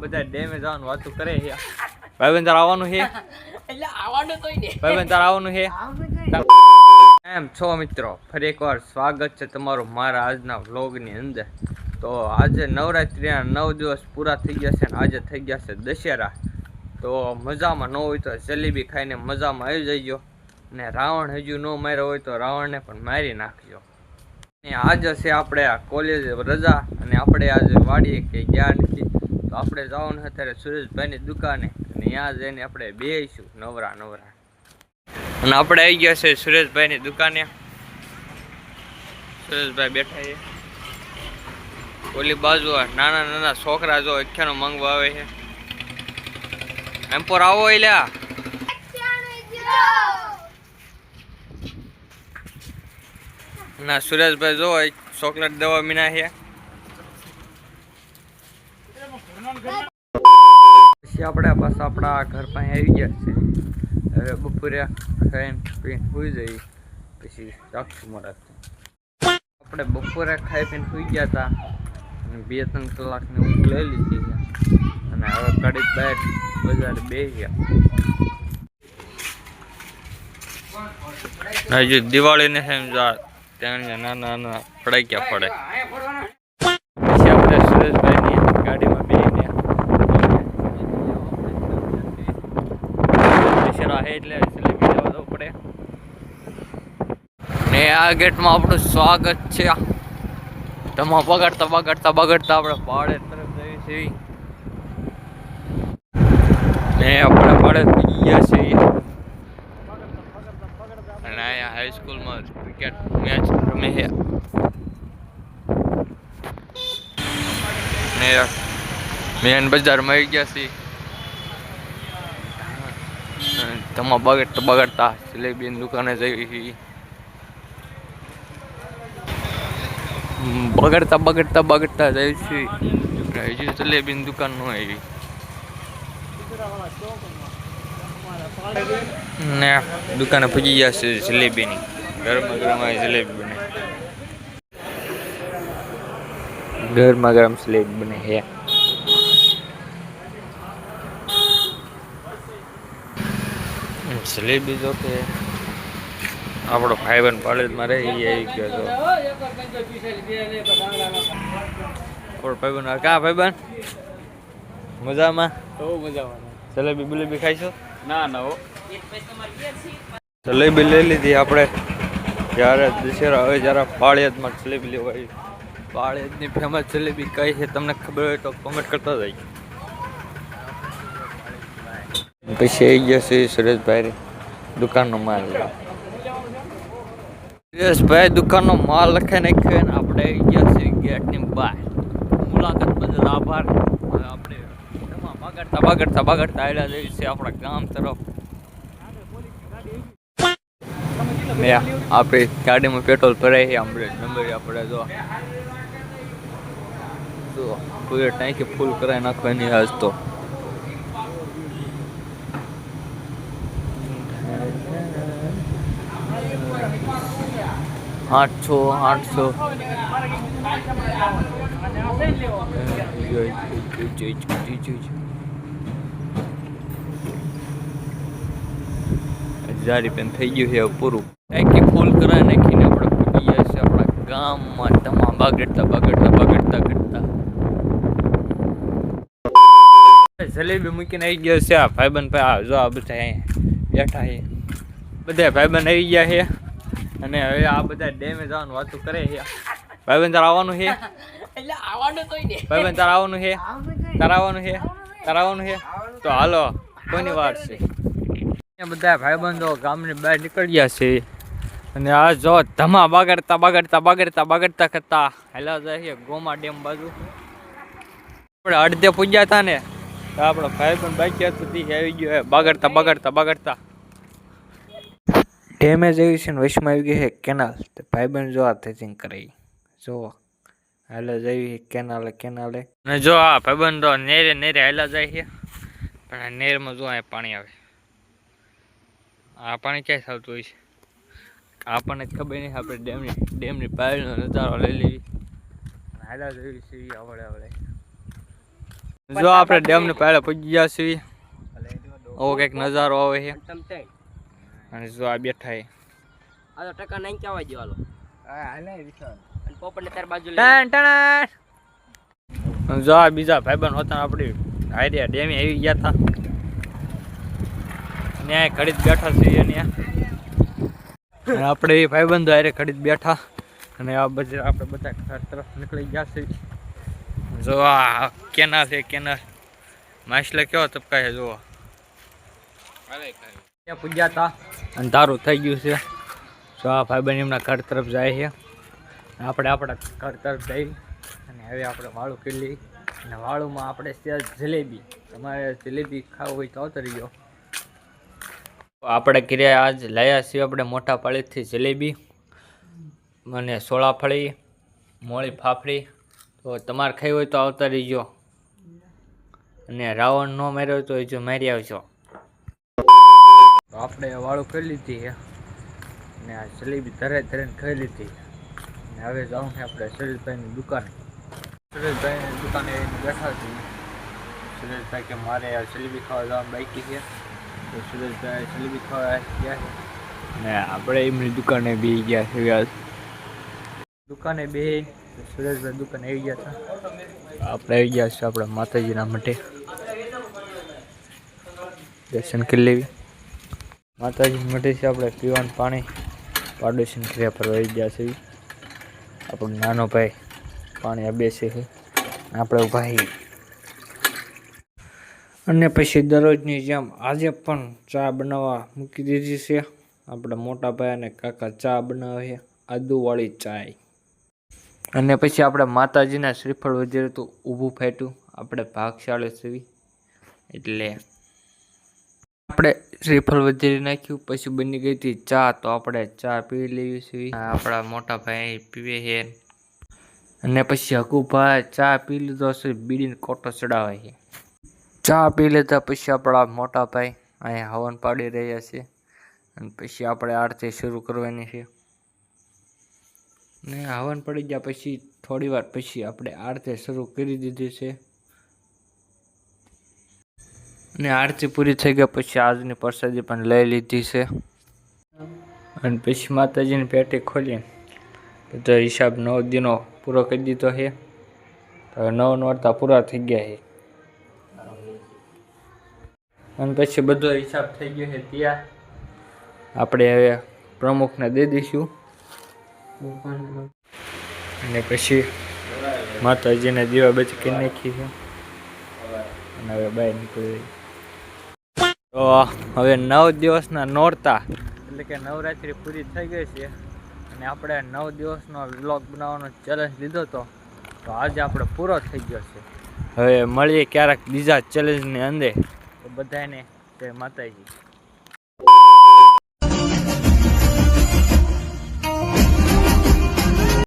બધા ડેમે જવાનું વાતું કરે છે. ભાઈબંધ તાર આવવાનું છે એટલે આવવાનું તો ને ભાઈબંધ તાર આવવાનું છે એમ છો મિત્રો, ફરી એકવાર સ્વાગત છે તમારું મારા આજના વ્લોગની અંદર. તો આજે નવરાત્રિના 9 દિવસ પૂરા થઈ ગયા છે અને આજે થઈ ગયા છે દશેરા. તો મજામાં ન હોય તો જલેબી ખાઈને મજામાં આવી જજો, ને રાવણ હજુ ન માર્યો હોય તો રાવણને પણ મારી નાખજો. આજે છે આપણે આ કોલેજ રજા અને આપણે આજે વાડીએ કે ગયા નથી, તો આપણે જવાનું અત્યારે સુરેશભાઈની દુકાને અને ત્યાં જઈને આપણે બેસીશું નવરા અને આપણે આવી ગયા છે સુરેશભાઈની દુકાને. સુરેશભાઈ બેઠા છે. ઓલી બાજુ નાના નાના છોકરા જો અખ્યાનો માંગવા આવે છે. એમ પર આવો એલ્યા. ના સુરેશભાઈ જો ચોકલેટ દવા મીના છે. પછી આપણે પાછા આપણા ઘર પાસે આવી ગયા છે. હવે બપોરે ખાઈને પીને સુઈ જઈએ, પછી રાખશું મારા. આપણે બપોરે ખાઈ પીને સુઈ ગયા હતા અને 2-3 કલાકની ઊંઘ લઈ લીધી છે અને હવે કડીક બહાર બજાર બેસી ગયા. હજુ દિવાળીને સમજા ત્યાં નાના નાના ફડાક્યા પડે. પછી આપણે સુરેશભાઈની ગાડીમાં બેસીને દશેરા છે એટલે જલેબી લેવા જવું પડે. ને આ ગેટમાં આપણું સ્વાગત છે. તમા બગાડતા બગાડતા બગાડતા આપણે પાડે તરફ જઈએ છીએ ને આપણે પાડે ગયા છીએ અને અહીંયા હાઈસ્કૂલમાં ક્રિકેટ મેચ રમે છે ને મેન બજારમાં આવી ગયા છીએ. તમા બગાડતા બગાડતા જલેબીની દુકાને જઈએ છીએ. બગડતા બગડતા બગડતા જાય છે. હજુ જલેબીની દુકાન ન આવી ને દુકાને પૂજી ગયા છે જલેબીની. ગરમા ગરમ જલેબી બને, ગરમા ગરમ જલેબી બને છે. જલેબી જો કે આપણો ભાઈબંધ પાલેજમાં રહે એ આવી ગયો હતો. ભાઈબંધ ક્યાં ભાઈબંધ મજામાં? જલેબી બલેબી ખાઈશું? ના ના હો જલેબી લઈ લીધી આપણે. જ્યારે દશેરા હોય જ્યારે પાળિયાદમાં જલેબી લેવા આવી. પાળિયાદની ફેમસ જલેબી કઈ છે તમને ખબર હોય તો કોમેન્ટ કરતા જાય. પછી આવી ગયા છે સુરેશભાઈ દુકાનનો માલ. સુરેશભાઈ દુકાનનો માલ લખાઈ નાખ્યો ને આપણે આવી ગયા છે ગેટની બહાર. મુલાકાત બદલ આભાર. આપણે બગાડતા બગાડતા બગાડતા આવેલા જઈએ છીએ આપણા ગામ તરફ. આપણી ગાડીમાં પેટ્રોલ ભરાય છે. નંબર આપણે જો કોઈ ટાંકી ફૂલ કરાવી નાખવાની આજ તો. આઠસો જારી પેન થઈ ગયું છે પૂરું. ટાંકી ફૂલ કરાવી નાખીને આપણે પૂગી ગયા છે આપણા ગામમાં. તમામ બગડતા બગડતા બગડતા કરતા જલેબી મૂકીને આવી ગયો છે આ ભાઈબંધ ભાઈ. જો આ બધા બેઠા છે, બધા ભાઈબંધ આવી ગયા છે અને હવે આ બધા ડેમે જવાનું વાતું કરે છે. ભાઈબંધ તાર આવવાનું છે એટલે આવવાનું તો ને ભાઈબંધ તાર આવવાનું છે તાર આવવાનું છે તાર આવવાનું છે તો હાલો, કોઈની વાર છે. બધા ભાઈબંધો ગામની બહાર નીકળી ગયા છે અને આ જો ધમા બગાડતા બગાડતા બગાડતા બગાડતા કરતા હેલા જાય છે ગોમા ડેમ બાજુ. આપણે અડધે પૂજ્યા હતા ને તો આપણો ભાઈબંધ બાકી હતું તે આવી ગયો બગાડતા બગાડતા બગાડતા. ડેમેજ એવી છે ને વચમાં આવી ગઈ છે કેનાલ. તો ભાઈબંધ જો આ થિંક કરે જો હાલે જઈ કેનાલે કેનાલે ને જો આ ભાઈબંધો નેરે નેરે હાલા જાય છે પણ આ નેરમાં જો આ પાણી આવે. આ પાણી ક્યાંય આવતું હોય છે આપણને ખબર નહીં. આપણે ડેમની બહારનો નજારો લઈ લેવી હાલા જઈ છે આવડે આવડે. જો આપણે ડેમ ને પહેલા પહોંચી ગયા છીએ. ઓ કઈક નજારો આવે છે. અને જો આ બેઠા છે. આ તો ટકા નહીં કહેવાય જો હાલો. હા હાલે વિશાલ. અને પોપટને તાર બાજુ લઈ ટણ ટણ. અને જો આ બીજા ભાઈબંધ હતા આપણી હાઈડિયા ડેમે આવી ગયા હતા. ન્યાય ઘડીત બેઠા છીએ ત્યાં. અને આપણે એ ભાઈબંધો હારે ઘડીત બેઠા. અને આ બધા આપણે બધા ઘર તરફ નીકળી ગયા છીએ. જો આ કેનાલ છે કેનાલ. માછલા કેવો તપકાય છે જુઓ. ત્યાં પૂજ્યા હતા અંધારું થઈ ગયું છે. તો આ ભાઈબંધ એમના ઘર તરફ જાય છે. આપણે આપણા ઘર તરફ જઈ અને હવે આપણે વાળું કરી લઈએ. અને વાળુમાં આપણે છે જલેબી. તમારે જલેબી ખાવું હોય તો આવતો રહીજો. આપણે કર્યા આજ લાયા છીએ આપણે મોટા પાળીથી જલેબી અને સોળાફળી મોળી ફાફડી. તો તમારે ખાઈ હોય તો આવતા રહીજો. અને રાવણ ન માર્યો હોય તો હજુ મારી આવજો. તો આપણે વાળું કરી લીધી છે. અને આ જલેબી ધરાઈને ખાઈ લીધી. અને હવે જાઉં છે આપણે સુરેશભાઈની દુકાને. સુરેશભાઈની દુકાને બેઠા છીએ. સુરેશભાઈ કે મારે આ જલેબી ખાવા જવાનું બાકી છે. તો સુરેશભાઈ જલેબી ખાવા ગયા છે. ને આપણે એમની દુકાને બી ગયા છે. દુકાને બે સુરેશભાઈ દુકાને આવી ગયા હતા. આપણે આવી ગયા છીએ આપણા માતાજીના મઢે. દર્શન કરી લેવી. માતાજી મઢે છે આપણે પીવાનું પાણી પાડોશી ક્રિયા પર આવી ગયા છે. આપણો નાનો ભાઈ પાણી આ બેસે છે. આપણે ભાઈ અને પછી દરરોજની જેમ આજે પણ ચા બનાવવા મૂકી દીધી છે. આપણા મોટા ભાઈ અને કાકા ચા બનાવે છે આદુવાળી ચાય. અને પછી આપણે માતાજીના શ્રીફળ વગેરે તો ઊભું ફાટ્યું. આપણે ભાગશાળી છીએ એટલે આપણે શ્રીફળ વગેરે નાખ્યું. પછી બની ગઈ હતી ચા. તો આપણે ચા પી લેવી છીએ. આપણા મોટા ભાઈ પીવે છે. અને પછી હકુભાઈ ચા પી લીધો છે. બીડીને કોટો ચડાવે છે. ચા પી લીધા પછી આપણા મોટા ભાઈ અહીંયા હવન પાડી રહ્યા છે. અને પછી આપણે આરતી શરૂ કરવાની છે. ને હવન પડી ગયા પછી થોડી વાર પછી આપણે આરતી શરૂ કરી દીધી છે. અને આરતી પૂરી થઈ ગયા પછી આજની પ્રસાદી પણ લઈ લીધી છે. અને પછી માતાજીની પેટી ખોલી બધો હિસાબ 9 દિનો પૂરો કરી દીધો છે. તો 9 નોરતા પૂરા થઈ ગયા છે. અને પછી બધો હિસાબ થઈ ગયો છે ત્યાં. આપણે હવે પ્રમુખને દઈ દઈશું. અને પછી માતાજીને દીવા બધી કરી નાખી છે. અને હવે બહાર નીકળી. તો હવે 9 દિવસના નોરતા એટલે કે નવરાત્રિ પૂરી થઈ ગઈ છે. અને આપણે 9 દિવસનો વ્લોગ બનાવવાનો ચેલેન્જ લીધો હતો. તો આજે આપણે પૂરો થઈ ગયો છે. હવે મળીએ ક્યારેક બીજા ચેલેન્જની અંદર. તો બધાને જય માતાજી.